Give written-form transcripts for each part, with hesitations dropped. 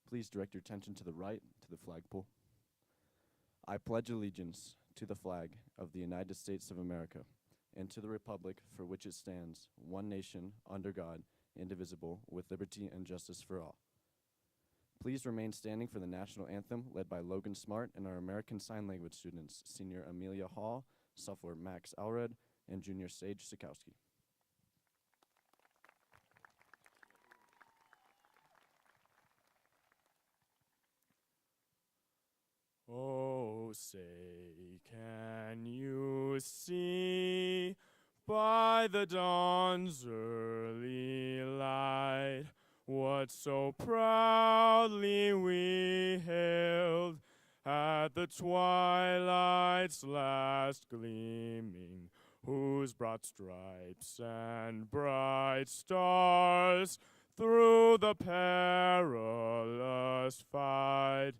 Please direct your attention to the right, to the flagpole. I pledge allegiance to the flag of the United States of America and to the republic for which it stands, one nation, under God, indivisible, with liberty and justice for all. Please remain standing for the national anthem led by Logan Smart and our American Sign Language students, Senior Amelia Hall, Sophomore Max Alred, and Junior Sage Sikowski. Oh, say, can you see by the dawn's early light what so proudly we hailed at the twilight's last gleaming, whose broad stripes and bright stars through the perilous fight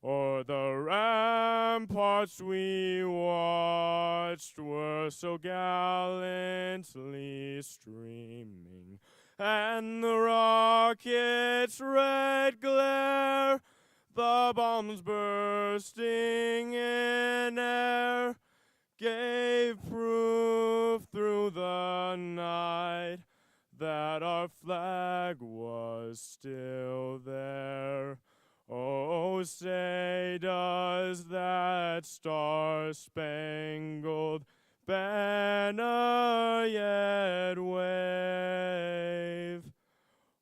o'er the ramparts we watched were so gallantly streaming, and the rocket's red glare, the bombs bursting in air, gave proof through the night that our flag was still there. Oh, say does that star-spangled banner yet wave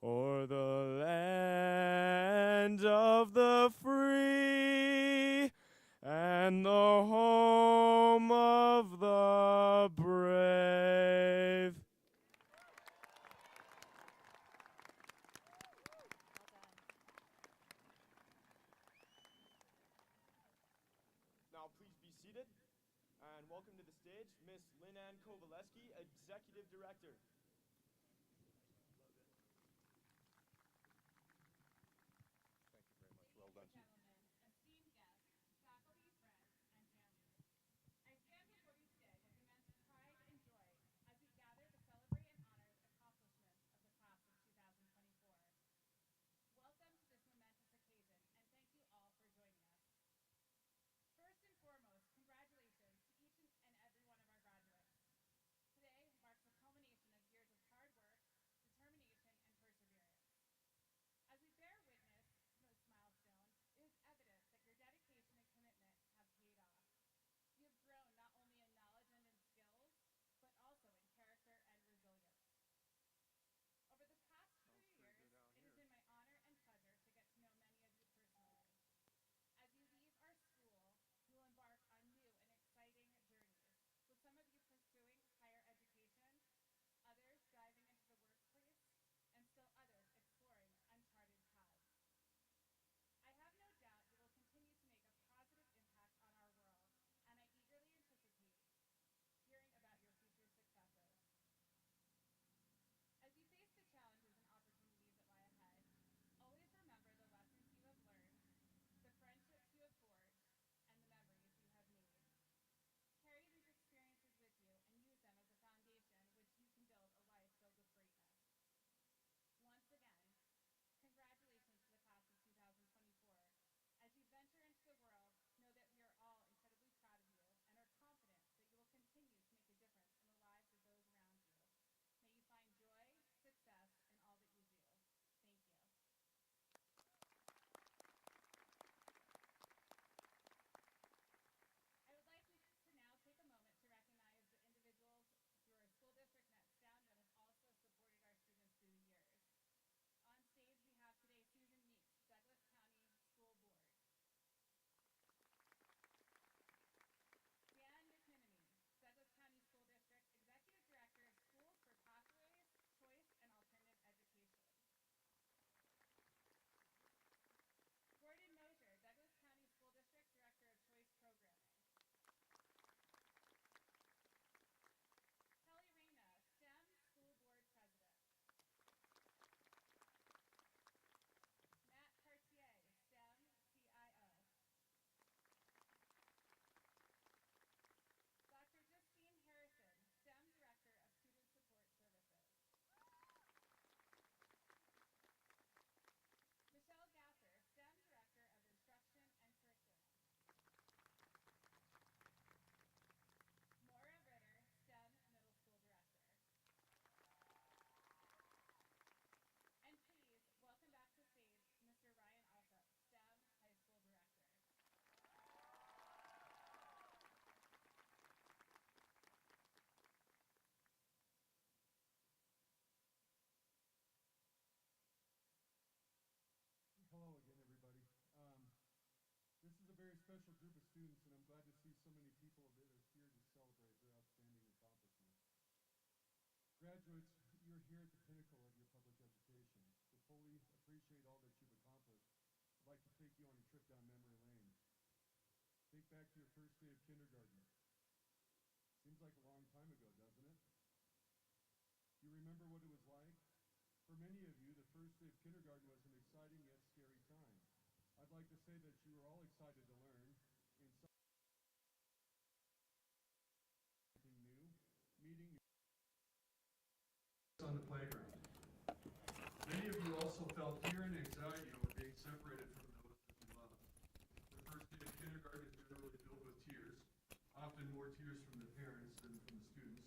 o'er the land of the free and the home of the brave? Now please be seated, and welcome to the stage, Miss Lynn-Ann Kovaleski, Executive Director. Well done. Gentlemen, esteemed guests, faculty, friends, and family. I stand before you today with immense pride and joy as we gather to celebrate and honor the accomplishments of the class of 2024. Welcome to this momentous occasion, and thank you all for joining us. First and foremost, congratulations to each and every one of our graduates. Today marks the culmination of students, and I'm glad to see so many people that are here to celebrate their outstanding accomplishments. Graduates, you're here at the pinnacle of your public education. To fully appreciate all that you've accomplished, I'd like to take you on a trip down memory lane. Think back to your first day of kindergarten. Seems like a long time ago, doesn't it? Do you remember what it was like? For many of you, the first day of kindergarten was an exciting yet scary time. I'd like to say that you were all excited to learn and something new, meeting new on the playground. Many of you also felt fear and anxiety over being separated from those that you love. The first day of kindergarten is generally filled with tears, often more tears from the parents than from the students.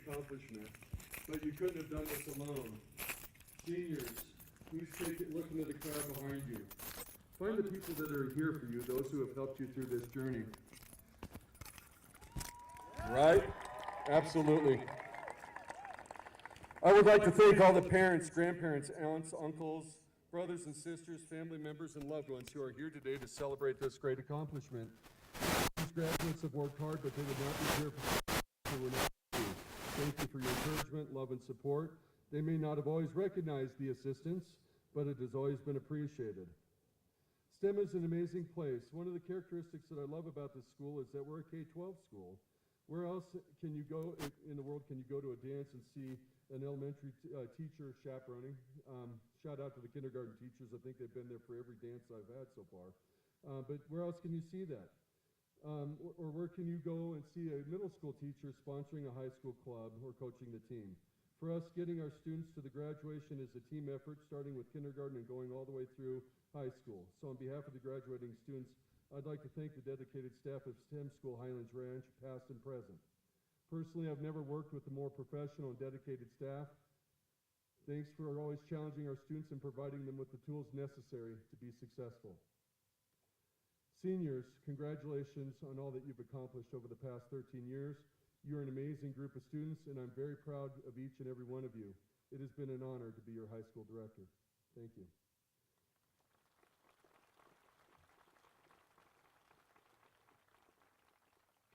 Accomplishment, but you couldn't have done this alone. Seniors, please take it, look into the crowd behind you. Find the people that are here for you, those who have helped you through this journey. Right? Absolutely. I would like to thank all the parents, grandparents, aunts, uncles, brothers and sisters, family members, and loved ones who are here today to celebrate this great accomplishment. These graduates have worked hard, but they would not be here if they were not here. Thank you for your encouragement, love, and support. They may not have always recognized the assistance, but it has always been appreciated. STEM is an amazing place. One of the characteristics that I love about this school is that we're a K-12 school. Where else can you go in the world can you go to a dance and see an elementary teacher chaperoning? Shout out to the kindergarten teachers. I think they've been there for every dance I've had so far. But where else can you see that? Or where can you go and see a middle school teacher sponsoring a high school club or coaching the team? For us, getting our students to the graduation is a team effort, starting with kindergarten and going all the way through high school. So on behalf of the graduating students, I'd like to thank the dedicated staff of STEM School Highlands Ranch, past and present. Personally, I've never worked with a more professional and dedicated staff. Thanks for always challenging our students and providing them with the tools necessary to be successful. Seniors, congratulations on all that you've accomplished over the past 13 years. You're an amazing group of students, and I'm very proud of each and every one of you. It has been an honor to be your high school director. Thank you.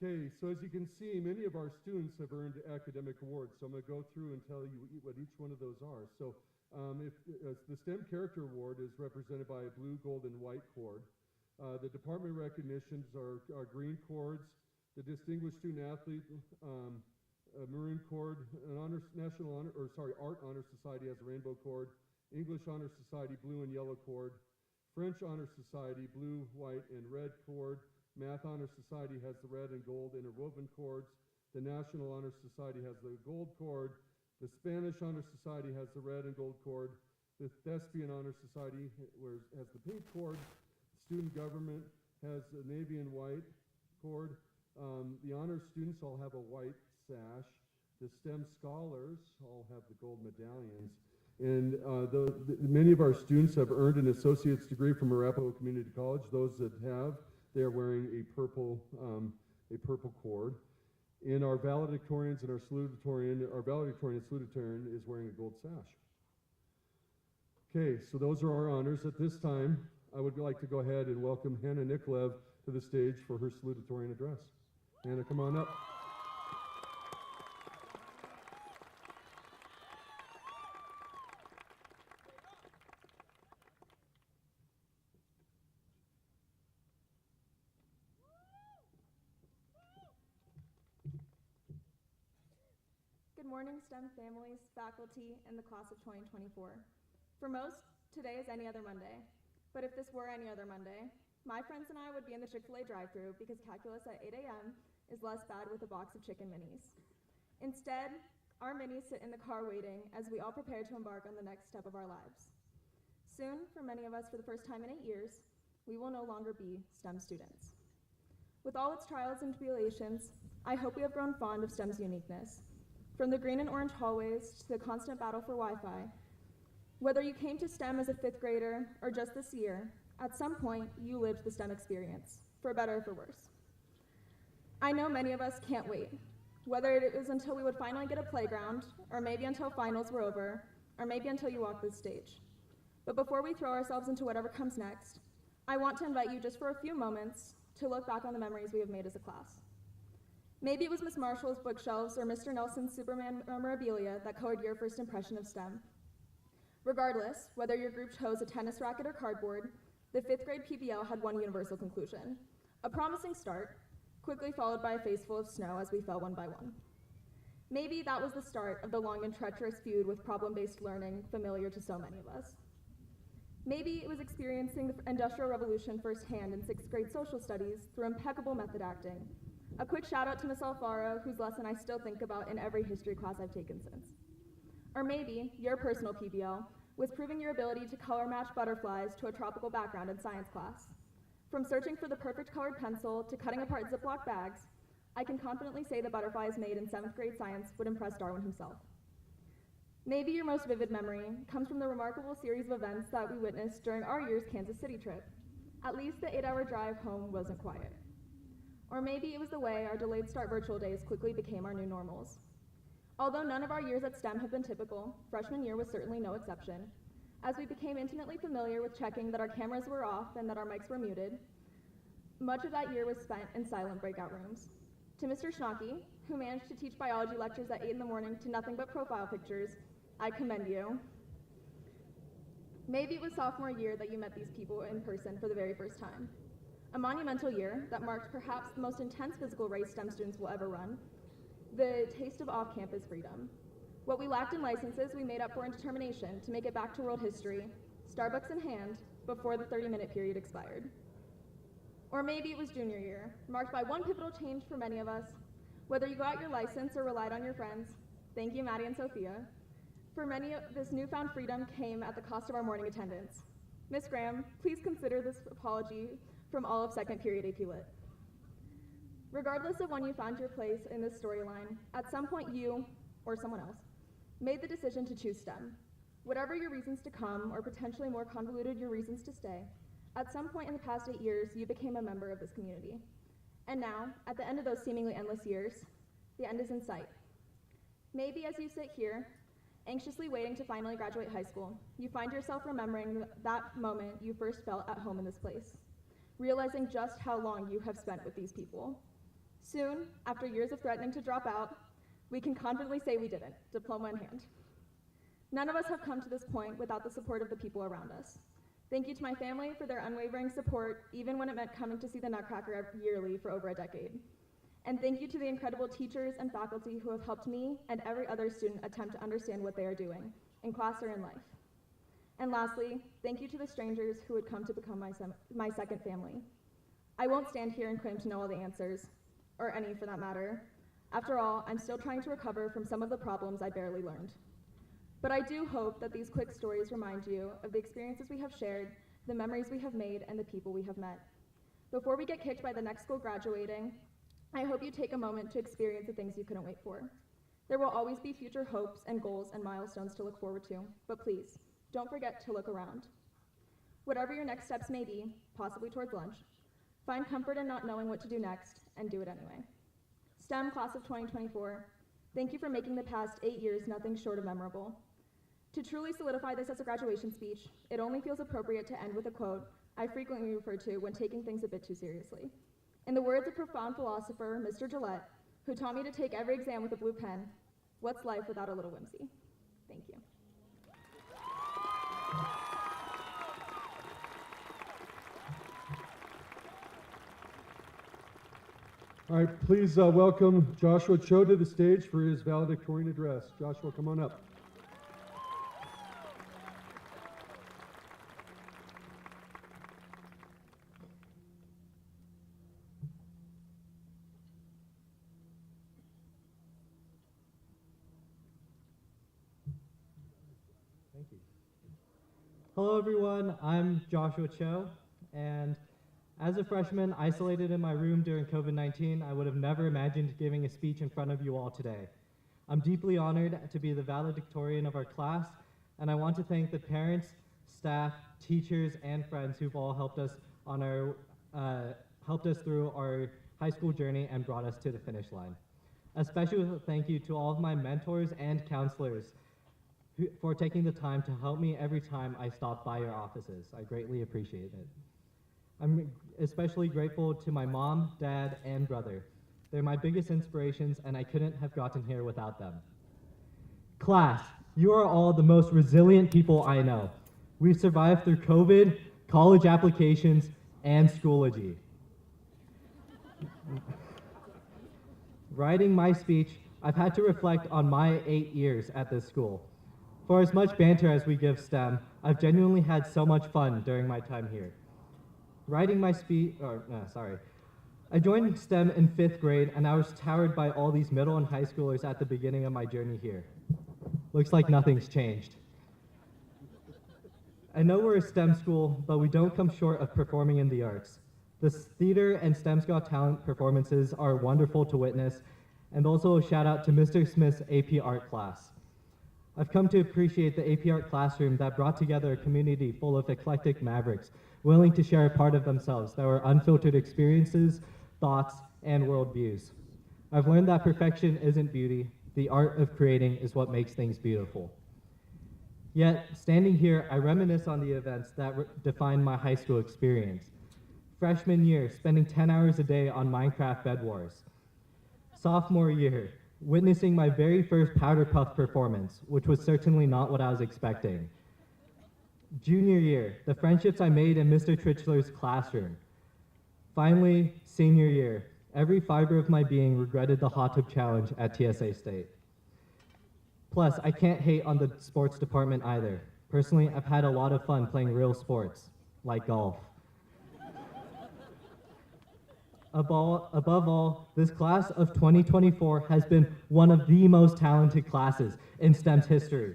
Okay, so as you can see, many of our students have earned academic awards. So I'm going to go through and tell you what each one of those are. So the STEM Character Award is represented by a blue, gold, and white cord. The department recognitions are green cords. The Distinguished Student Athlete maroon cord. An Art Honor Society has a rainbow cord. English Honor Society blue and yellow cord. French Honor Society blue, white, and red cord. Math Honor Society has the red and gold interwoven cords. The National Honor Society has the gold cord. The Spanish Honor Society has the red and gold cord. The Thespian Honor Society has the pink cord. Student Government has the navy and white cord. The honor students all have a white sash. The STEM scholars all have the gold medallions. And many of our students have earned an associate's degree from Arapahoe Community College. Those that have, they are wearing a purple cord. And our valedictorians and our valedictorian and salutatorian is wearing a gold sash. Okay, so those are our honors. At this time, I would like to go ahead and welcome Hannah Nikolaev to the stage for her salutatorian address. Hannah, come on up. morning, STEM families, faculty, and the class of 2024. For most, today is any other Monday. But if this were any other Monday, my friends and I would be in the Chick-fil-A drive-thru because calculus at 8 a.m. is less bad with a box of chicken minis. Instead, our minis sit in the car waiting as we all prepare to embark on the next step of our lives. Soon, for many of us for the first time in 8 years, we will no longer be STEM students. With all its trials and tribulations, I hope we have grown fond of STEM's uniqueness. From the green and orange hallways to the constant battle for Wi-Fi, whether you came to STEM as a 5th grader or just this year, at some point you lived the STEM experience, for better or for worse. I know many of us can't wait, whether it was until we would finally get a playground, or maybe until finals were over, or maybe until you walk this stage. But before we throw ourselves into whatever comes next, I want to invite you just for a few moments to look back on the memories we have made as a class. Maybe it was Miss Marshall's bookshelves or Mr. Nelson's Superman memorabilia that colored your first impression of STEM. Regardless, whether your group chose a tennis racket or cardboard, the 5th grade PBL had one universal conclusion: a promising start, quickly followed by a face full of snow as we fell one by one. Maybe that was the start of the long and treacherous feud with problem-based learning familiar to so many of us. Maybe it was experiencing the Industrial Revolution firsthand in 6th grade social studies through impeccable method acting. A quick shout out to Miss Alfaro, whose lesson I still think about in every history class I've taken since. Or maybe your personal PBL was proving your ability to color match butterflies to a tropical background in science class. From searching for the perfect colored pencil to cutting apart Ziploc bags, I can confidently say the butterflies made in 7th grade science would impress Darwin himself. Maybe your most vivid memory comes from the remarkable series of events that we witnessed during our year's Kansas City trip. At least the 8-hour drive home wasn't quiet. Or maybe it was the way our delayed start virtual days quickly became our new normals. Although none of our years at STEM have been typical, freshman year was certainly no exception. As we became intimately familiar with checking that our cameras were off and that our mics were muted, much of that year was spent in silent breakout rooms. To Mr. Schnocky, who managed to teach biology lectures at 8 in the morning to nothing but profile pictures, I commend you. Maybe it was sophomore year that you met these people in person for the very first time. A monumental year that marked perhaps the most intense physical race STEM students will ever run, the taste of off-campus freedom. What we lacked in licenses, we made up for in determination to make it back to world history, Starbucks in hand, before the 30-minute period expired. Or maybe it was junior year, marked by one pivotal change for many of us. Whether you got your license or relied on your friends, thank you, Maddie and Sophia. For many, this newfound freedom came at the cost of our morning attendance. Miss Graham, please consider this apology from all of second period AP Lit. Regardless of when you found your place in this storyline, at some point you, or someone else, made the decision to choose STEM. Whatever your reasons to come, or potentially more convoluted your reasons to stay, at some point in the past 8 years, you became a member of this community. And now, at the end of those seemingly endless years, the end is in sight. Maybe as you sit here, anxiously waiting to finally graduate high school, you find yourself remembering that moment you first felt at home in this place, realizing just how long you have spent with these people. Soon, after years of threatening to drop out, we can confidently say we didn't, diploma in hand. None of us have come to this point without the support of the people around us. Thank you to my family for their unwavering support, even when it meant coming to see the Nutcracker yearly for over a decade. And thank you to the incredible teachers and faculty who have helped me and every other student attempt to understand what they are doing, in class or in life. And lastly, thank you to the strangers who would come to become my second family. I won't stand here and claim to know all the answers, or any for that matter. After all, I'm still trying to recover from some of the problems I barely learned. But I do hope that these quick stories remind you of the experiences we have shared, the memories we have made, and the people we have met. Before we get kicked by the next school graduating, I hope you take a moment to experience the things you couldn't wait for. There will always be future hopes and goals and milestones to look forward to, but please, don't forget to look around. Whatever your next steps may be, possibly towards lunch, find comfort in not knowing what to do next, and do it anyway. STEM class of 2024, thank you for making the past 8 years nothing short of memorable. To truly solidify this as a graduation speech, it only feels appropriate to end with a quote I frequently refer to when taking things a bit too seriously. In the words of profound philosopher Mr. Gillette, who taught me to take every exam with a blue pen, what's life without a little whimsy? Thank you. All right, please welcome Joshua Cho to the stage for his valedictorian address. Joshua, come on up. Thank you. Hello, everyone. I'm Joshua Cho, and as a freshman isolated in my room during COVID-19, I would have never imagined giving a speech in front of you all today. I'm deeply honored to be the valedictorian of our class, and I want to thank the parents, staff, teachers, and friends who've all helped us on our helped us through our high school journey and brought us to the finish line. A special thank you to all of my mentors and counselors for taking the time to help me every time I stop by your offices. I greatly appreciate it. I'm especially grateful to my mom, dad, and brother. They're my biggest inspirations, and I couldn't have gotten here without them. Class, you are all the most resilient people I know. We've survived through COVID, college applications, and Schoology. Writing my speech, I've had to reflect on my 8 years at this school. For as much banter as we give STEM, I've genuinely had so much fun during my time here. Writing my I joined STEM in 5th grade, and I was towered by all these middle and high schoolers at the beginning of my journey here. Looks like nothing's changed. I know we're a STEM school, but we don't come short of performing in the arts. The theater and STEM's Got Talent performances are wonderful to witness, and also a shout out to Mr. Smith's AP Art class. I've come to appreciate the AP Art classroom that brought together a community full of eclectic mavericks, willing to share a part of themselves that were unfiltered experiences, thoughts, and worldviews. I've learned that perfection isn't beauty. The art of creating is what makes things beautiful. Yet, standing here, I reminisce on the events that defined my high school experience. Freshman year, spending 10 hours a day on Minecraft Bed Wars. Sophomore year, witnessing my very first Powder Puff performance, which was certainly not what I was expecting. Junior year, the friendships I made in Mr. Tritchler's classroom. Finally, senior year, every fiber of my being regretted the hot tub challenge at TSA State. Plus, I can't hate on the sports department either. Personally, I've had a lot of fun playing real sports, like golf. Above all, this class of 2024 has been one of the most talented classes in STEM's history.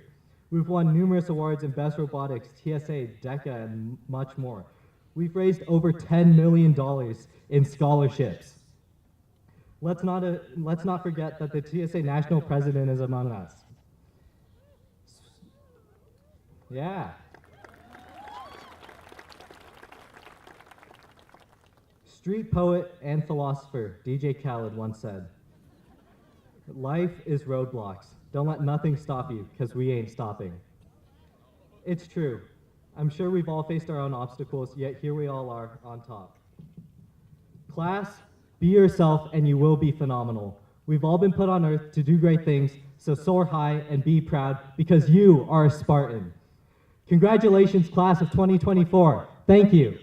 We've won numerous awards in Best Robotics, TSA, DECA, and much more. We've raised over $10 million in scholarships. Let's not forget that the TSA national president is among us. Yeah. Street poet and philosopher DJ Khaled once said, "Life is roadblocks. Don't let nothing stop you, because we ain't stopping." It's true. I'm sure we've all faced our own obstacles, yet here we all are on top. Class, be yourself and you will be phenomenal. We've all been put on earth to do great things, so soar high and be proud, because you are a Spartan. Congratulations, class of 2024. Thank you.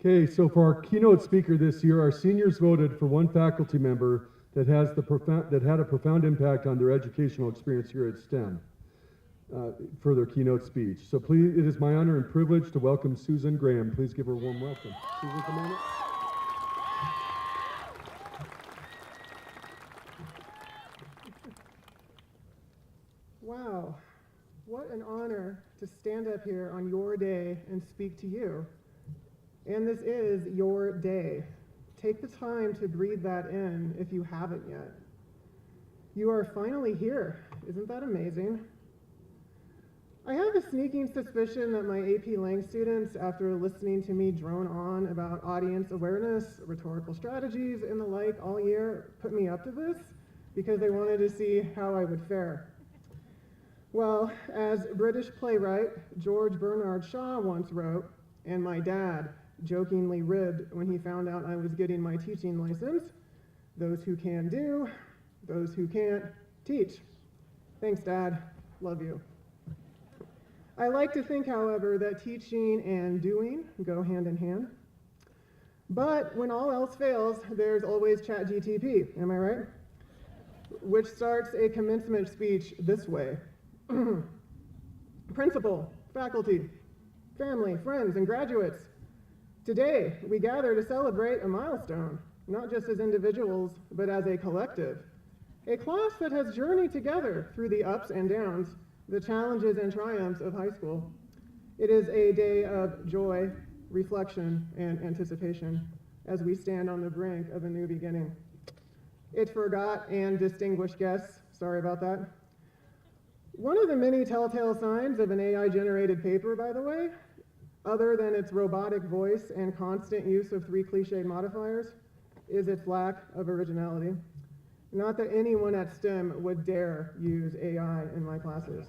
Okay, so for our keynote speaker this year, our seniors voted for one faculty member that had a profound impact on their educational experience here at STEM for their keynote speech. So please, it is my honor and privilege to welcome Susan Graham. Please give her a warm welcome. Susan, come on up. Wow, what an honor to stand up here on your day and speak to you. And this is your day. Take the time to breathe that in if you haven't yet. You are finally here. Isn't that amazing? I have a sneaking suspicion that my AP Lang students, after listening to me drone on about audience awareness, rhetorical strategies, and the like all year, put me up to this because they wanted to see how I would fare. Well, as British playwright George Bernard Shaw once wrote, and my dad jokingly ribbed when he found out I was getting my teaching license, "Those who can do, those who can't teach." Thanks, Dad. love you. I like to think, however, that teaching and doing go hand in hand. But when all else fails, there's always ChatGTP, am I right? Which starts a commencement speech this way. Principal, faculty, family, friends, and graduates, today we gather to celebrate a milestone, not just as individuals, but as a collective. A class that has journeyed together through the ups and downs, the challenges and triumphs of high school. It is a day of joy, reflection, and anticipation as we stand on the brink of a new beginning. It forgot and distinguished guests, sorry about that. One of the many telltale signs of an AI-generated paper, by the way, other than its robotic voice and constant use of 3 cliched modifiers, is its lack of originality. Not that anyone at STEM would dare use AI in my classes.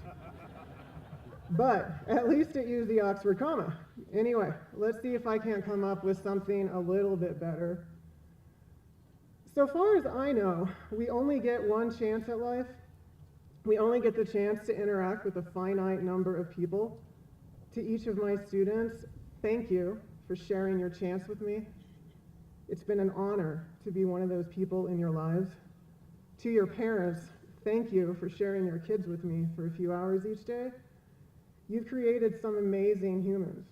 But at least it used the Oxford comma. Anyway, let's see if I can't come up with something a little bit better. So far as I know, we only get one chance at life. We only get the chance to interact with a finite number of people. To each of my students, thank you for sharing your chance with me. It's been an honor to be one of those people in your lives. To your parents, thank you for sharing your kids with me for a few hours each day. You've created some amazing humans.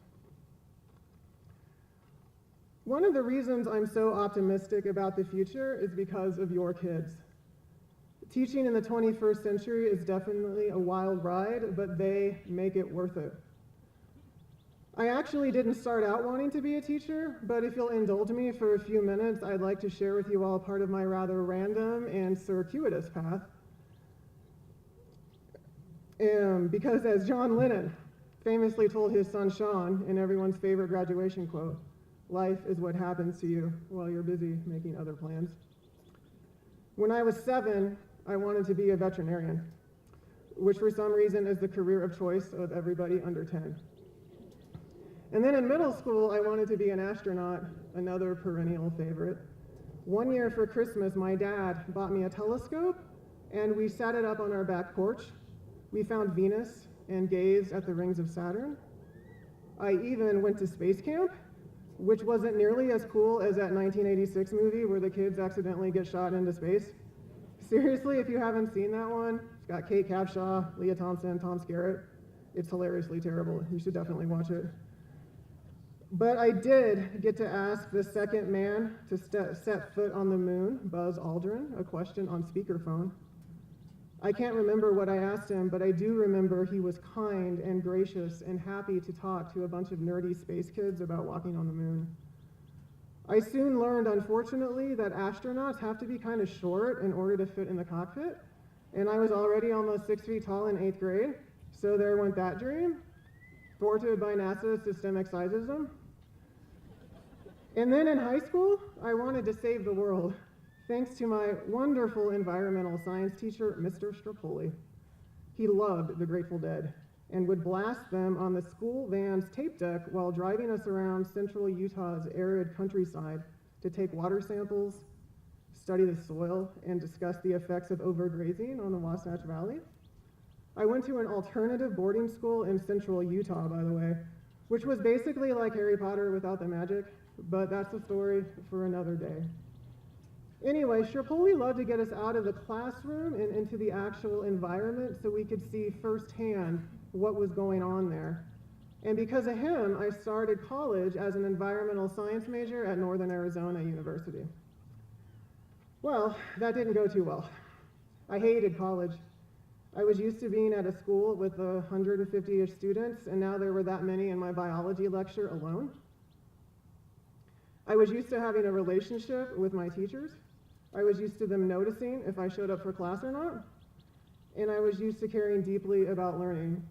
One of the reasons I'm so optimistic about the future is because of your kids. Teaching in the 21st century is definitely a wild ride, but they make it worth it. I actually didn't start out wanting to be a teacher, but if you'll indulge me for a few minutes, I'd like to share with you all part of my rather random and circuitous path. Because as John Lennon famously told his son Sean in everyone's favorite graduation quote, life is what happens to you while you're busy making other plans. When I was 7, I wanted to be a veterinarian, which for some reason is the career of choice of everybody under 10. And then in middle school, I wanted to be an astronaut, another perennial favorite. One year for Christmas, my dad bought me a telescope, and we sat it up on our back porch. We found Venus and gazed at the rings of Saturn. I even went to space camp, which wasn't nearly as cool as that 1986 movie where the kids accidentally get shot into space. Seriously, if you haven't seen that one, it's got Kate Capshaw, Leah Thompson, Tom Skerritt. It's hilariously terrible. You should definitely watch it. But I did get to ask the second man to set foot on the moon, Buzz Aldrin, a question on speakerphone. I can't remember what I asked him, but I do remember he was kind and gracious and happy to talk to a bunch of nerdy space kids about walking on the moon. I soon learned, unfortunately, that astronauts have to be kind of short in order to fit in the cockpit, and I was already almost 6 feet tall in 8th grade, so there went that dream, thwarted by NASA's systemic sizeism. And then in high school, I wanted to save the world, thanks to my wonderful environmental science teacher, Mr. Strapoli. He loved the Grateful Dead and would blast them on the school van's tape deck while driving us around central Utah's arid countryside to take water samples, study the soil, and discuss the effects of overgrazing on the Wasatch Valley. I went to an alternative boarding school in central Utah, by the way, which was basically like Harry Potter without the magic, but that's a story for another day. Anyway, Strapoli loved to get us out of the classroom and into the actual environment so we could see firsthand what was going on there. And because of him, I started college as an environmental science major at Northern Arizona University. Well, that didn't go too well. I hated college. I was used to being at a school with 150-ish students, and now there were that many in my biology lecture alone. I was used to having a relationship with my teachers. I was used to them noticing if I showed up for class or not. And I was used to caring deeply about learning.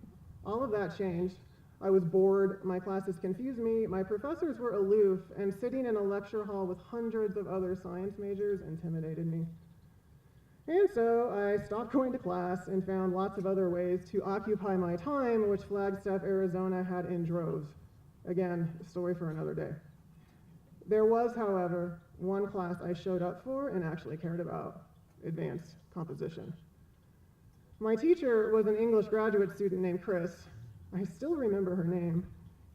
All of that changed. I was bored, my classes confused me, my professors were aloof, and sitting in a lecture hall with hundreds of other science majors intimidated me. And so I stopped going to class and found lots of other ways to occupy my time, which Flagstaff, Arizona had in droves. Again, a story for another day. There was, however, one class I showed up for and actually cared about: advanced composition. My teacher was an English graduate student named Chris. I still remember her name.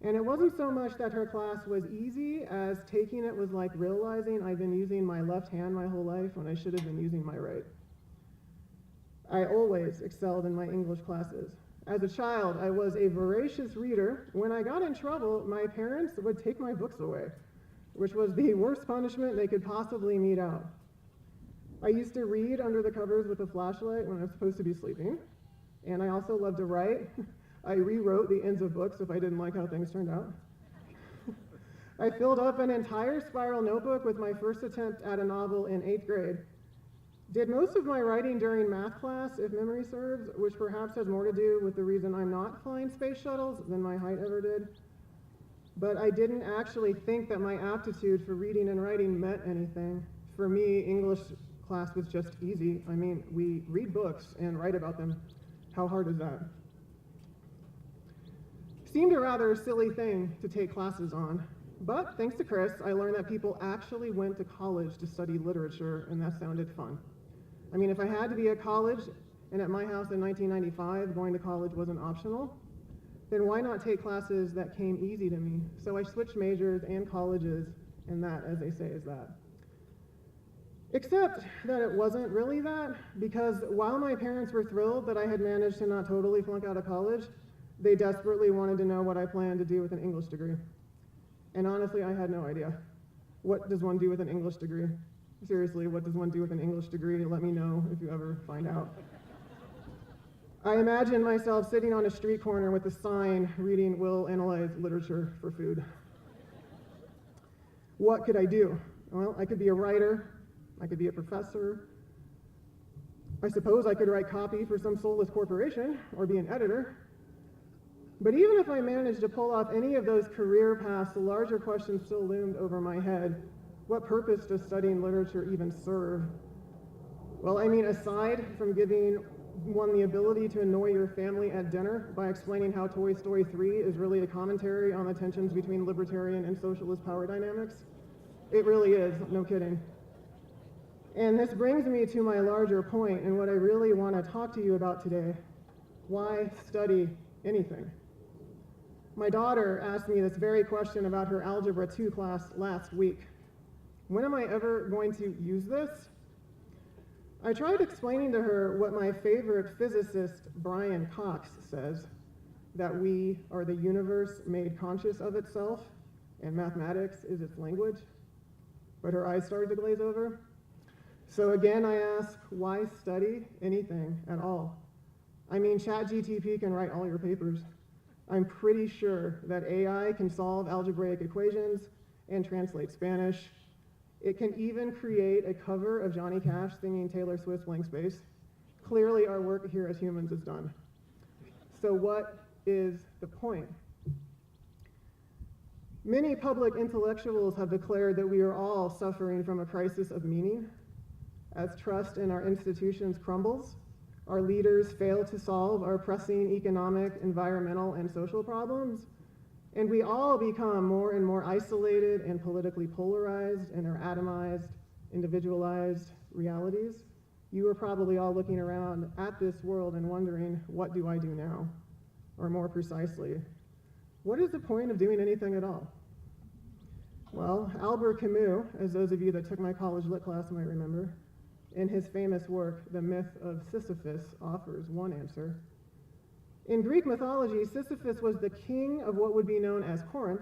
And it wasn't so much that her class was easy as taking it was like realizing I'd been using my left hand my whole life when I should have been using my right. I always excelled in my English classes. As a child, I was a voracious reader. When I got in trouble, my parents would take my books away, which was the worst punishment they could possibly mete out. I used to read under the covers with a flashlight when I was supposed to be sleeping, and I also loved to write. I rewrote the ends of books if I didn't like how things turned out. I filled up an entire spiral notebook with my first attempt at a novel in 8th grade. Did most of my writing during math class, if memory serves, which perhaps has more to do with the reason I'm not flying space shuttles than my height ever did. But I didn't actually think that my aptitude for reading and writing meant anything. For me, English class was just easy. I mean, we read books and write about them. How hard is that? Seemed a rather silly thing to take classes on, but thanks to Chris, I learned that people actually went to college to study literature, and that sounded fun. I mean, if I had to be at college, and at my house in 1995, going to college wasn't optional, then why not take classes that came easy to me? So I switched majors and colleges, and that, as they say, is that. Except that it wasn't really that, because while my parents were thrilled that I had managed to not totally flunk out of college, they desperately wanted to know what I planned to do with an English degree. And honestly, I had no idea. What does one do with an English degree? Seriously, what does one do with an English degree? Let me know if you ever find out. I imagine myself sitting on a street corner with a sign reading, "Will analyze literature for food." What could I do? Well, I could be a writer. I could be a professor. I suppose I could write copy for some soulless corporation or be an editor. But even if I managed to pull off any of those career paths, the larger question still loomed over my head. What purpose does studying literature even serve? Well, I mean, aside from giving one the ability to annoy your family at dinner by explaining how Toy Story 3 is really a commentary on the tensions between libertarian and socialist power dynamics, it really is, no kidding. And this brings me to my larger point and what I really want to talk to you about today. Why study anything? My daughter asked me this very question about her Algebra 2 class last week. When am I ever going to use this? I tried explaining to her what my favorite physicist, Brian Cox, says, that we are the universe made conscious of itself, and mathematics is its language. But her eyes started to glaze over. So again, I ask, why study anything at all? I mean, ChatGPT can write all your papers. I'm pretty sure that AI can solve algebraic equations and translate Spanish. It can even create a cover of Johnny Cash singing Taylor Swift's Blank Space. Clearly, our work here as humans is done. So what is the point? Many public intellectuals have declared that we are all suffering from a crisis of meaning. As trust in our institutions crumbles, our leaders fail to solve our pressing economic, environmental, and social problems, and we all become more and more isolated and politically polarized in our atomized, individualized realities. You are probably all looking around at this world and wondering, what do I do now? Or more precisely, what is the point of doing anything at all? Well, Albert Camus, as those of you that took my college lit class might remember, in his famous work, The Myth of Sisyphus, offers one answer. In Greek mythology, Sisyphus was the king of what would be known as Corinth.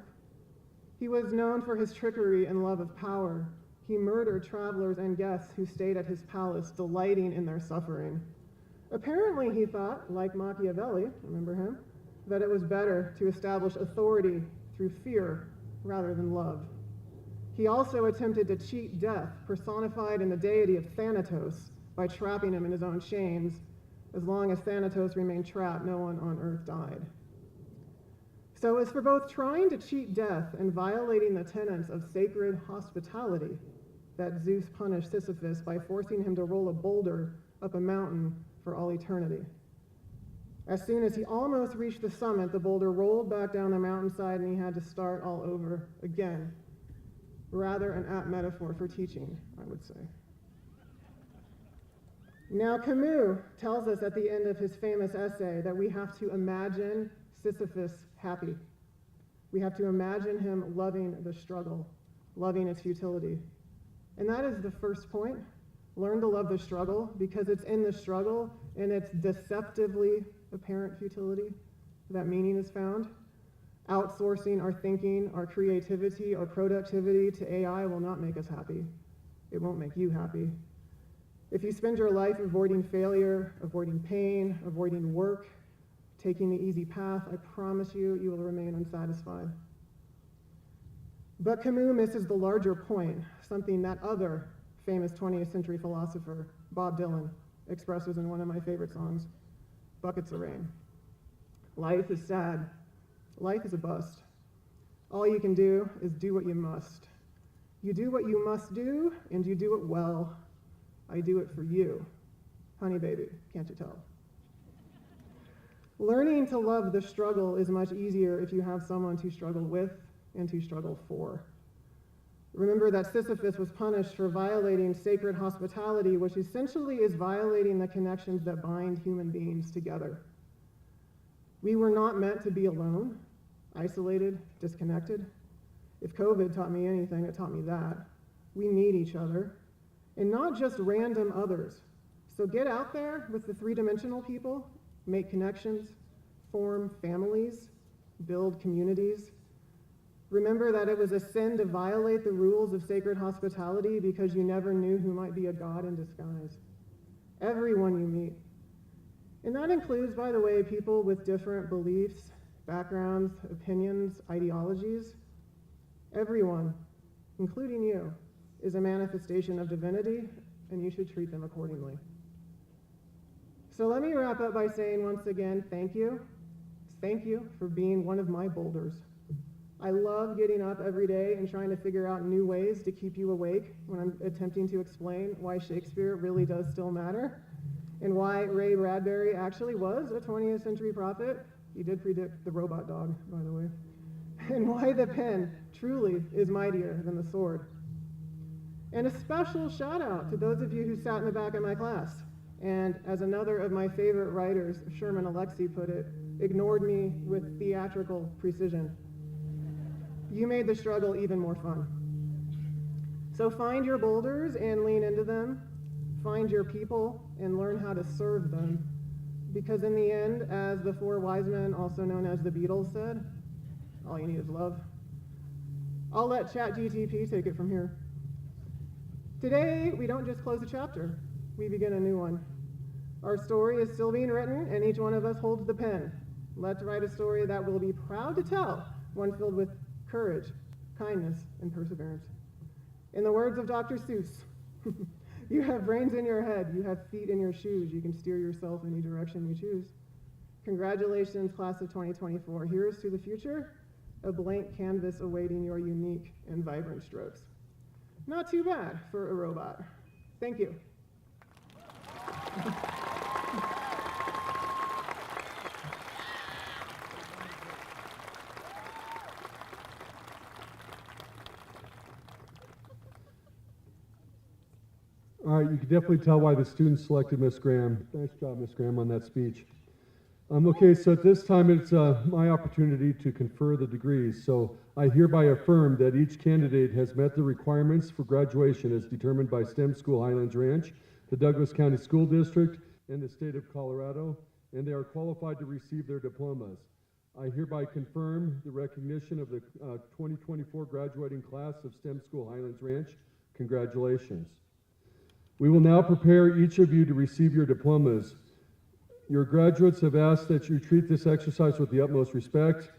He was known for his trickery and love of power. He murdered travelers and guests who stayed at his palace, delighting in their suffering. Apparently, he thought, like Machiavelli, remember him, that it was better to establish authority through fear rather than love. He also attempted to cheat death, personified in the deity of Thanatos, by trapping him in his own chains. As long as Thanatos remained trapped, no one on earth died. So as for both trying to cheat death and violating the tenets of sacred hospitality, that Zeus punished Sisyphus by forcing him to roll a boulder up a mountain for all eternity. As soon as he almost reached the summit, the boulder rolled back down the mountainside and he had to start all over again. Rather an apt metaphor for teaching, I would say. Now, Camus tells us at the end of his famous essay that we have to imagine Sisyphus happy. We have to imagine him loving the struggle, loving its futility. And that is the first point. Learn to love the struggle, because it's in the struggle and its deceptively apparent futility that meaning is found. Outsourcing our thinking, our creativity, our productivity to AI will not make us happy. It won't make you happy. If you spend your life avoiding failure, avoiding pain, avoiding work, taking the easy path, I promise you, you will remain unsatisfied. But Camus misses the larger point, something that other famous 20th century philosopher, Bob Dylan, expresses in one of my favorite songs, Buckets of Rain. Life is sad. Life is a bust. All you can do is do what you must. You do what you must do, and you do it well. I do it for you. Honey baby, can't you tell? Learning to love the struggle is much easier if you have someone to struggle with and to struggle for. Remember that Sisyphus was punished for violating sacred hospitality, which essentially is violating the connections that bind human beings together. We were not meant to be alone, isolated, disconnected. If COVID taught me anything, it taught me that. We need each other, and not just random others. So get out there with the three-dimensional people, make connections, form families, build communities. Remember that it was a sin to violate the rules of sacred hospitality because you never knew who might be a god in disguise. Everyone you meet. And that includes, by the way, people with different beliefs, backgrounds, opinions, ideologies. Everyone, including you, is a manifestation of divinity, and you should treat them accordingly. So let me wrap up by saying once again, thank you. Thank you for being one of my boulders. I love getting up every day and trying to figure out new ways to keep you awake when I'm attempting to explain why Shakespeare really does still matter and why Ray Bradbury actually was a 20th century prophet. He did predict the robot dog, by the way. And why the pen truly is mightier than the sword. And a special shout out to those of you who sat in the back of my class and, as another of my favorite writers, Sherman Alexie, put it, ignored me with theatrical precision. You made the struggle even more fun. So find your boulders and lean into them. Find your people and learn how to serve them. Because in the end, as the four wise men, also known as the Beatles, said, all you need is love. I'll let ChatGTP take it from here. Today, we don't just close a chapter, we begin a new one. Our story is still being written, and each one of us holds the pen. Let's write a story that we'll be proud to tell, one filled with courage, kindness, and perseverance. In the words of Dr. Seuss, you have brains in your head, you have feet in your shoes, you can steer yourself any direction you choose. Congratulations, class of 2024. Here's to the future, a blank canvas awaiting your unique and vibrant strokes. Not too bad for a robot. Thank you. All right, you can definitely tell why the students selected Miss Graham. Nice job, Miss Graham, on that speech. Okay, so at this time, it's my opportunity to confer the degrees. So I hereby affirm that each candidate has met the requirements for graduation as determined by STEM School Highlands Ranch, the Douglas County School District, and the state of Colorado, and they are qualified to receive their diplomas. I hereby confirm the recognition of the 2024 graduating class of STEM School Highlands Ranch. Congratulations. We will now prepare each of you to receive your diplomas. Your graduates have asked that you treat this exercise with the utmost respect.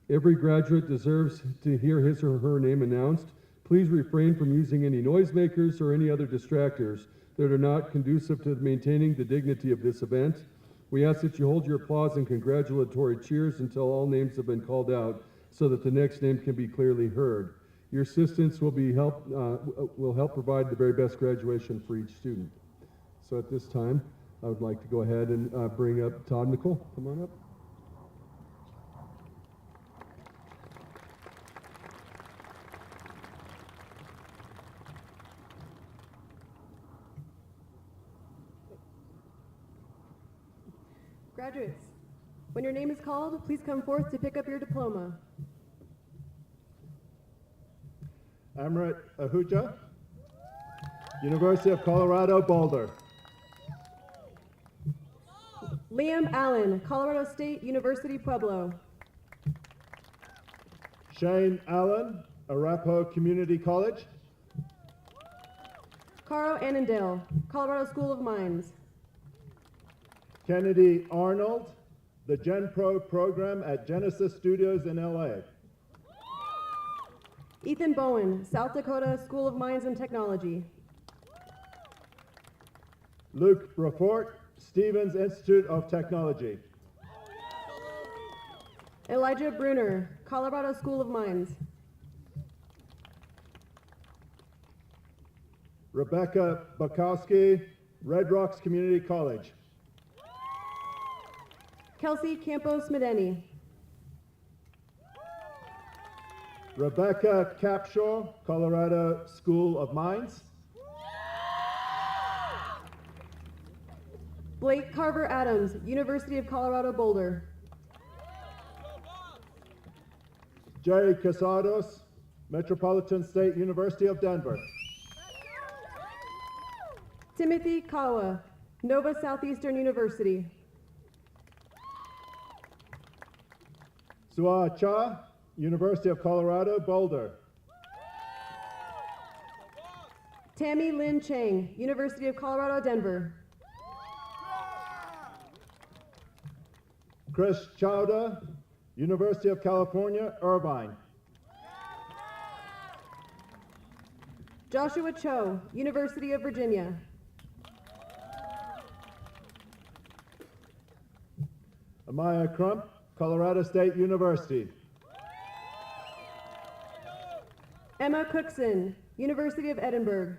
Every graduate deserves to hear his or her name announced. Please refrain from using any noisemakers or any other distractors that are not conducive to maintaining the dignity of this event. We ask that you hold your applause and congratulatory cheers until all names have been called out so that the next name can be clearly heard. Your assistants will help provide the very best graduation for each student. So at this time, I would like to go ahead and bring up Todd Nicole. Come on up. Graduates, when your name is called, please come forth to pick up your diploma. Amrit Ahuja, University of Colorado, Boulder. Liam Allen, Colorado State University, Pueblo. Shane Allen, Arapahoe Community College. Caro Annandale, Colorado School of Mines. Kennedy Arnold, the GenPro program at Genesis Studios in LA. Ethan Bowen, South Dakota School of Mines and Technology. Luke Brafort, Stevens Institute of Technology. Elijah Bruner, Colorado School of Mines. Rebecca Bukowski, Red Rocks Community College. Kelsey Campos Medeni. Rebecca Capshaw, Colorado School of Mines. Blake Carver Adams, University of Colorado Boulder. Jay Casados, Metropolitan State University of Denver. Timothy Kawa, Nova Southeastern University. Sua Cha, University of Colorado, Boulder. Tammy Lynn Chang, University of Colorado, Denver. Chris Chowda, University of California, Irvine. Joshua Cho, University of Virginia. Amaya Crump, Colorado State University. Emma Cookson, University of Edinburgh.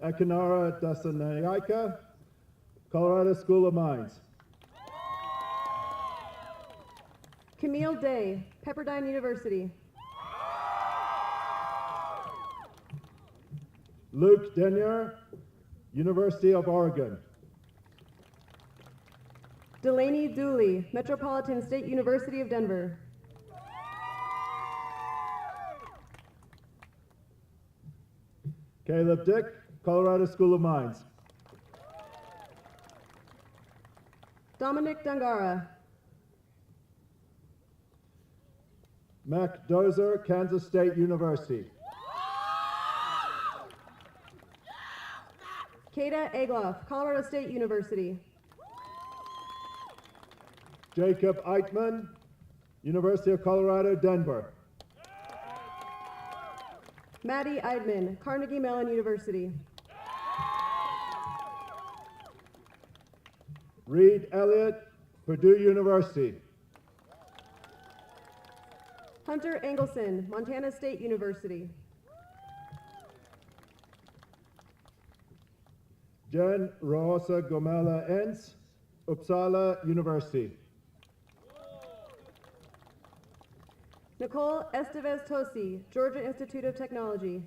Ekanara Dasanaika, Colorado School of Mines. Camille Day, Pepperdine University. Luke Denier, University of Oregon. Delaney Dooley, Metropolitan State University of Denver. Caleb Dick, Colorado School of Mines. Dominic Dangara. Mac Dozer, Kansas State University. Kada Egloff, Colorado State University. Jacob Eitman, University of Colorado, Denver. Maddie Eidman, Carnegie Mellon University. Reed Elliott, Purdue University. Hunter Engelson, Montana State University. Jen Rosa Gomela Enz, Uppsala University. Nicole Estevez Tosi, Georgia Institute of Technology.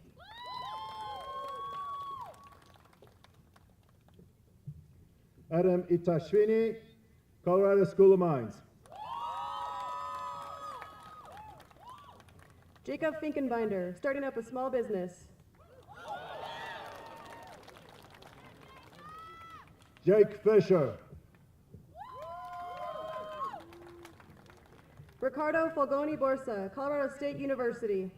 Adam Itashvini, Colorado School of Mines. Jacob Finkenbinder, starting up a small business. Jake Fisher. Ricardo Fogoni Borsa, Colorado State University.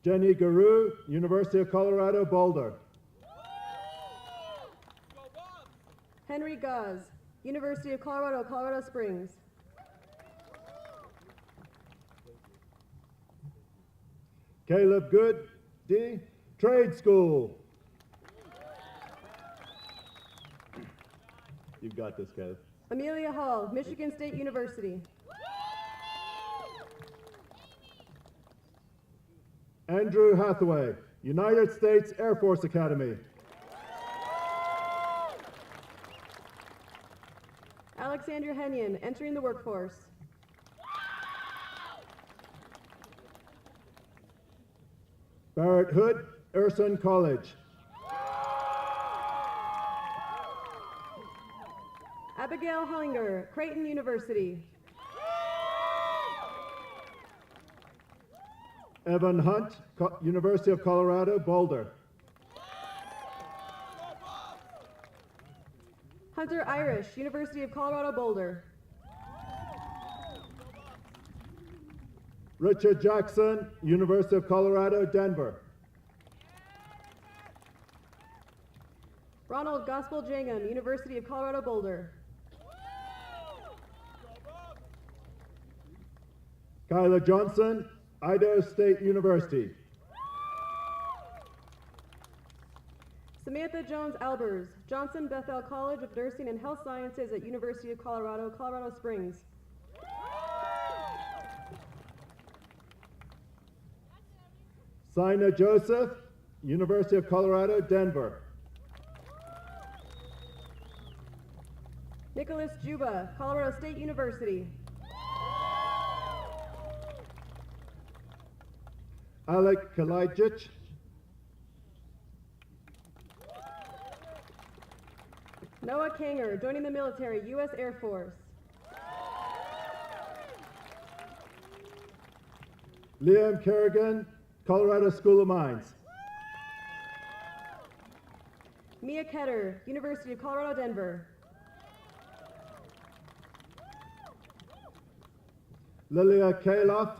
Jenny Guru, University of Colorado, Boulder. Henry Gaz, University of Colorado, Colorado Springs. Caleb Good, D, Trade School. You've got this, Caleb. Amelia Hall, Michigan State University. Andrew Hathaway, United States Air Force Academy. Alexandra Henyon, entering the workforce. Barrett Hood, Urson College. Abigail Hellinger, Creighton University. Evan Hunt, University of Colorado, Boulder. Hunter Irish, University of Colorado Boulder. Richard Jackson, University of Colorado, Denver. Ronald Gospel Jangham, University of Colorado Boulder. Kyla Johnson, Idaho State University. Samantha Jones Albers, Johnson Bethel College of Nursing and Health Sciences at University of Colorado, Colorado Springs. Sina Joseph, University of Colorado, Denver. Nicholas Juba, Colorado State University. Alec Kalijic, Noah Kanger, joining the military, U.S. Air Force. Liam Kerrigan, Colorado School of Mines. Mia Ketter, University of Colorado, Denver. Lilia Kaloff,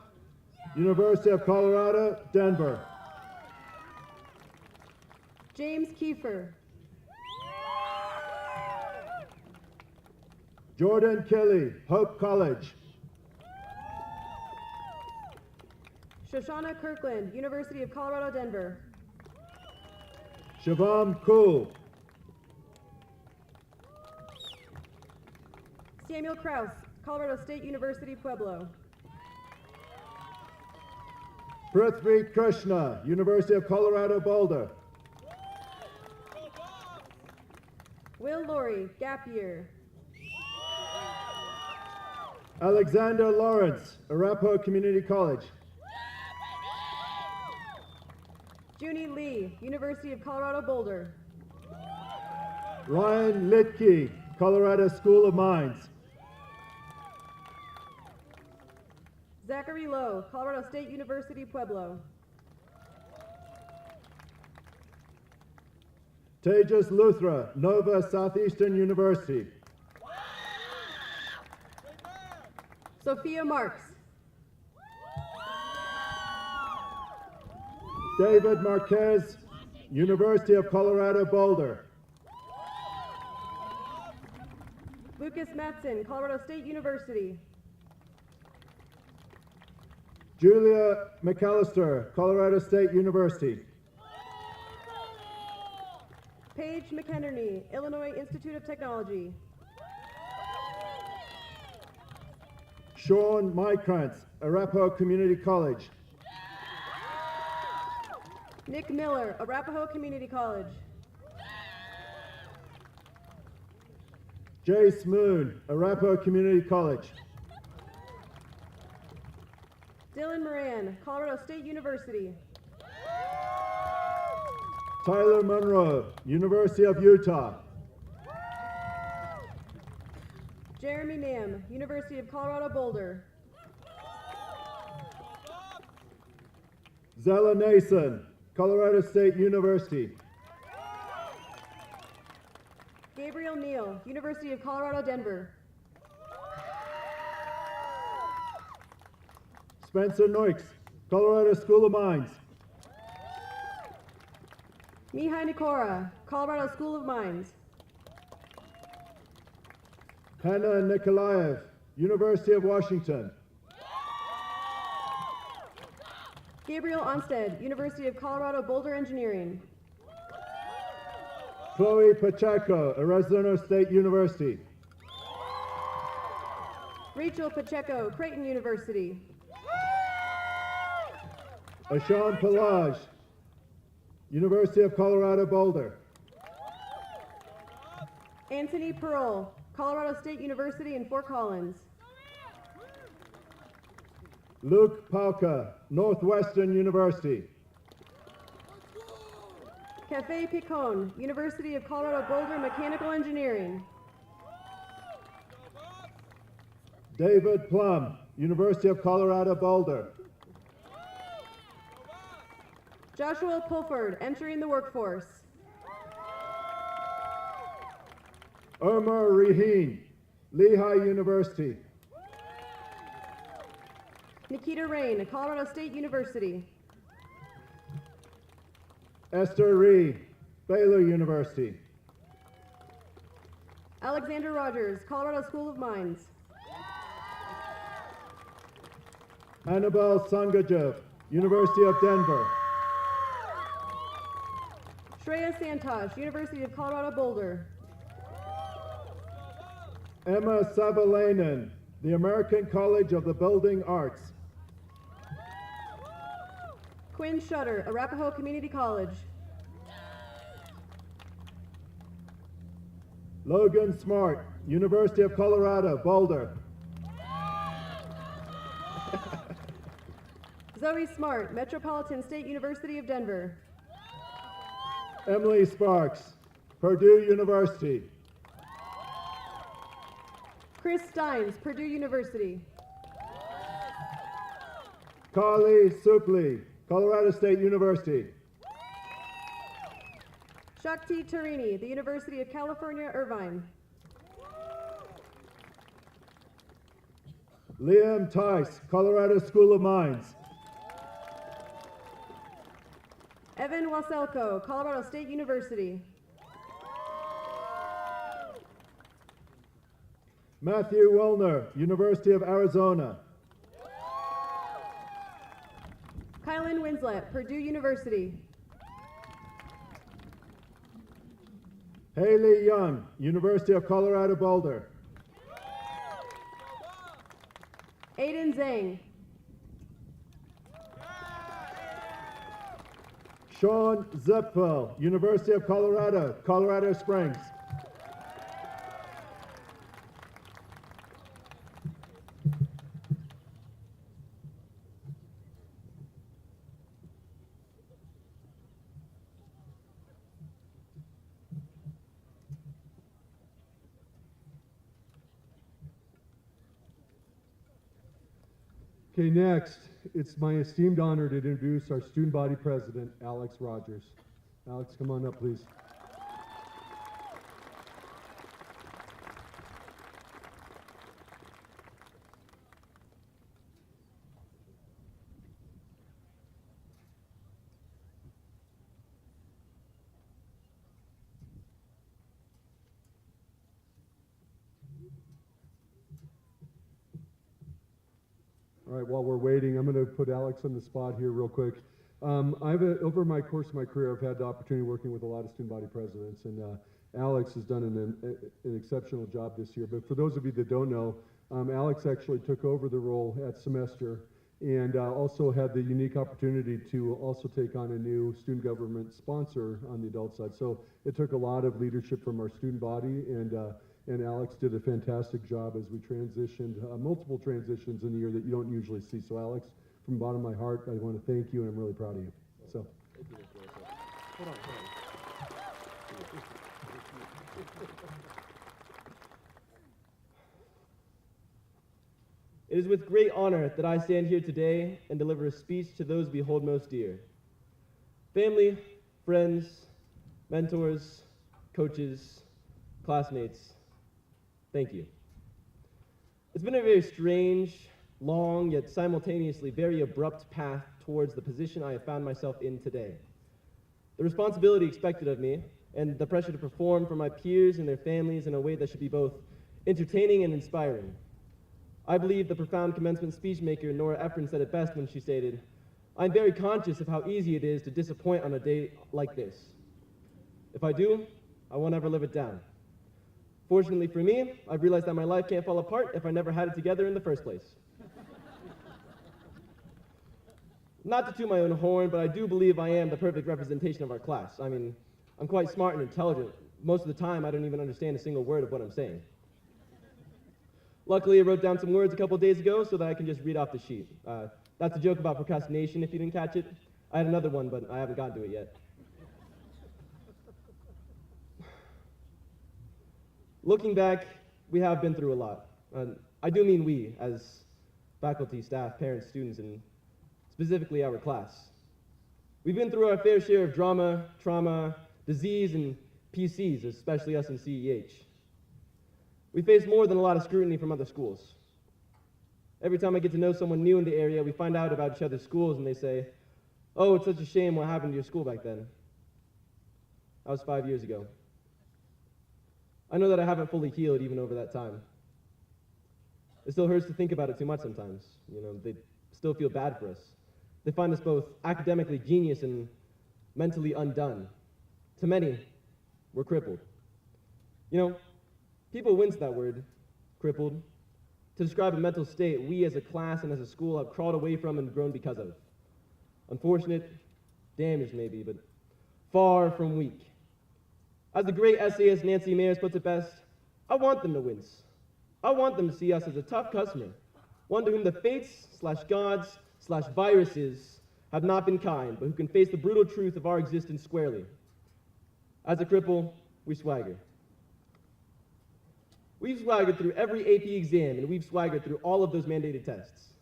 University of Colorado, Denver. James Kiefer. Jordan Kelly, Hope College. Shoshana Kirkland, University of Colorado, Denver. Shavam Cool. Samuel Kraus, Colorado State University, Pueblo. Prithvi Krishna, University of Colorado, Boulder. Will Laurie, Gap Year. Alexander Lawrence, Arapahoe Community College. Junie Lee, University of Colorado, Boulder. Ryan Litke, Colorado School of Mines. Zachary Lowe, Colorado State University, Pueblo. Tejas Luthra, Nova Southeastern University. Sophia Marks. David Marquez, University of Colorado, Boulder. Lucas Matson, Colorado State University. Julia McAllister, Colorado State University. Paige McHenry, Illinois Institute of Technology. Sean Mykrantz, Arapahoe Community College. Nick Miller, Arapahoe Community College. Jace Moon, Arapahoe Community College. Dylan Moran, Colorado State University. Tyler Monroe, University of Utah. Jeremy Nam, University of Colorado Boulder. Zella Nason, Colorado State University. Gabriel Neal, University of Colorado Denver. Spencer Noix, Colorado School of Mines. Mihai Nikora, Colorado School of Mines. Hannah Nikolaev, University of Washington. Gabriel Onstead, University of Colorado Boulder Engineering. Chloe Pacheco, Arizona State University. Rachel Pacheco, Creighton University. Ashan Palaj, University of Colorado Boulder. Anthony Pearl, Colorado State University in Fort Collins. Luke Pauka, Northwestern University. Cafe Picon, University of Colorado Boulder Mechanical Engineering. David Plum, University of Colorado Boulder. Joshua Pulford, entering the workforce. Omar Raheen, Lehigh University. Nikita Rain, Colorado State University. Esther Reed, Baylor University. Alexander Rogers, Colorado School of Mines. Annabelle Sangajev, University of Denver. Shreya Santosh, University of Colorado Boulder. Emma Savalainen, the American College of the Building Arts. Quinn Shutter, Arapahoe Community College. Logan Smart, University of Colorado Boulder. Zoe Smart, Metropolitan State University of Denver. Emily Sparks, Purdue University. Chris Steins, Purdue University. Carly Supli, Colorado State University. Shakti Tarini, the University of California, Irvine. Liam Tice, Colorado School of Mines. Evan Waselko, Colorado State University. Matthew Wilner, University of Arizona. Kylan Winslet, Purdue University. Haley Young, University of Colorado Boulder. Aiden Zhang. Sean Zipfel, University of Colorado, Colorado Springs. Okay, next, it's my esteemed honor to introduce our student body president, Alex Rogers. Alex, come on up, please. All right, while we're waiting, I'm going to put Alex on the spot here real quick. Over my course of my career, I've had the opportunity working with a lot of student body presidents, and Alex has done an exceptional job this year. But for those of you that don't know, Alex actually took over the role at semester and also had the unique opportunity to also take on a new student government sponsor on the adult side. So it took a lot of leadership from our student body, and Alex did a fantastic job as we transitioned, multiple transitions in the year that you don't usually see. So Alex, from the bottom of my heart, I want to thank you, and I'm really proud of you. So. Hold on. It is with great honor that I stand here today and deliver a speech to those we hold most dear. Family, friends, mentors, coaches, classmates, thank you. It's been a very strange, long, yet simultaneously very abrupt path towards the position I have found myself in today. The responsibility expected of me and the pressure to perform for my peers and their families in a way that should be both entertaining and inspiring. I believe the profound commencement speech maker Nora Ephron said it best when she stated, "I'm very conscious of how easy it is to disappoint on a day like this. If I do, I won't ever live it down. Fortunately for me, I've realized that my life can't fall apart if I never had it together in the first place." Not to toot my own horn, but I do believe I am the perfect representation of our class. I mean, I'm quite smart and intelligent. Most of the time, I don't even understand a single word of what I'm saying. Luckily, I wrote down some words a couple days ago so that I can just read off the sheet. That's a joke about procrastination, if you didn't catch it. I had another one, but I haven't gotten to it yet. Looking back, we have been through a lot. I do mean we, as faculty, staff, parents, students, and specifically our class. We've been through our fair share of drama, trauma, disease, and PCs, especially us in CEH. We face more than a lot of scrutiny from other schools. Every time I get to know someone new in the area, we find out about each other's schools and they say, "Oh, it's such a shame what happened to your school back then." That was 5 years ago. I know that I haven't fully healed even over that time. It still hurts to think about it too much sometimes. They still feel bad for us. They find us both academically genius and mentally undone. To many, we're crippled. People wince that word, crippled, to describe a mental state we as a class and as a school have crawled away from and grown because of. Unfortunate, damaged maybe, but far from weak. As the great essayist Nancy Mayers puts it best, I want them to wince. I want them to see us as a tough customer, one to whom the fates/gods/viruses have not been kind, but who can face the brutal truth of our existence squarely. As a cripple, we swagger. We've swaggered through every AP exam, and we've swaggered through all of those mandated tests.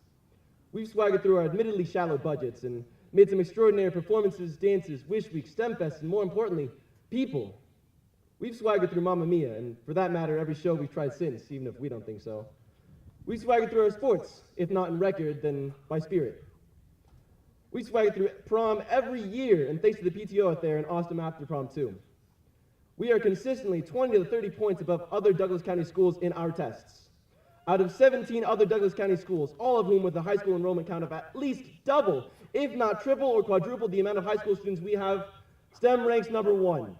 We've swaggered through our admittedly shallow budgets and made some extraordinary performances, dances, wish weeks, STEM fests, and more importantly, people. We've swaggered through Mamma Mia, and for that matter, every show we've tried since, even if we don't think so. We've swaggered through our sports, if not in record, then by spirit. We've swaggered through prom every year, and thanks to the PTO out there, and awesome after prom too. We are consistently 20 to 30 points above other Douglas County schools in our tests. Out of 17 other Douglas County schools, all of whom with a high school enrollment count of at least double, if not triple or quadruple the amount of high school students we have, STEM ranks number 1.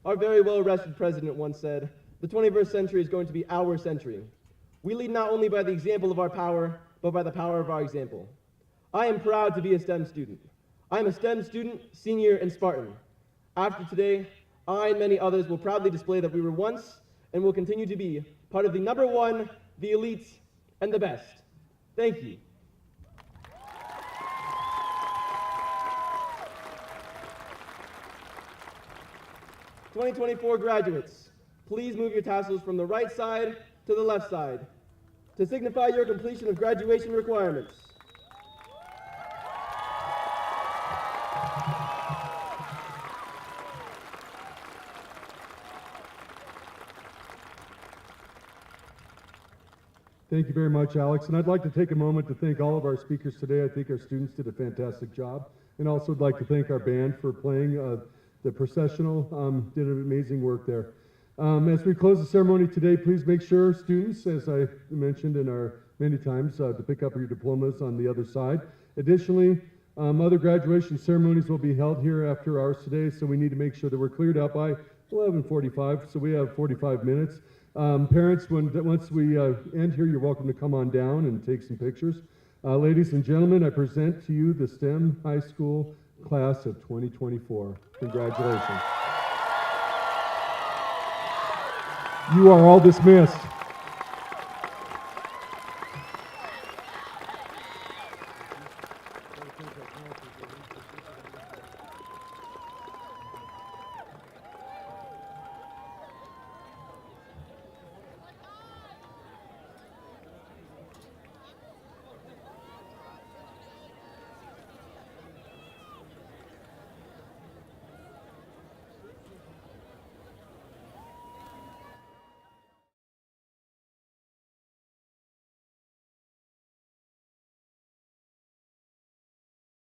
Our very well-rested president once said, "The 21st century is going to be our century. We lead not only by the example of our power, but by the power of our example." I am proud to be a STEM student. I am a STEM student, senior, and Spartan. After today, I and many others will proudly display that we were once and will continue to be part of the number 1, the elite, and the best. Thank you. '24 graduates, please move your tassels from the right side to the left side to signify your completion of graduation requirements. Thank you very much, Alex. And I'd like to take a moment to thank all of our speakers today. I think our students did a fantastic job. And also would like to thank our band for playing the processional, did an amazing work there. As we close the ceremony today, please make sure, students, as I mentioned in our many times, to pick up your diplomas on the other side. Additionally, other graduation ceremonies will be held here after ours today, so we need to make sure that we're cleared out by 11:45, so we have 45 minutes. Parents, once we end here, you're welcome to come on down and take some pictures. Ladies and gentlemen, I present to you the STEM High School class of 2024. Congratulations. You are all dismissed.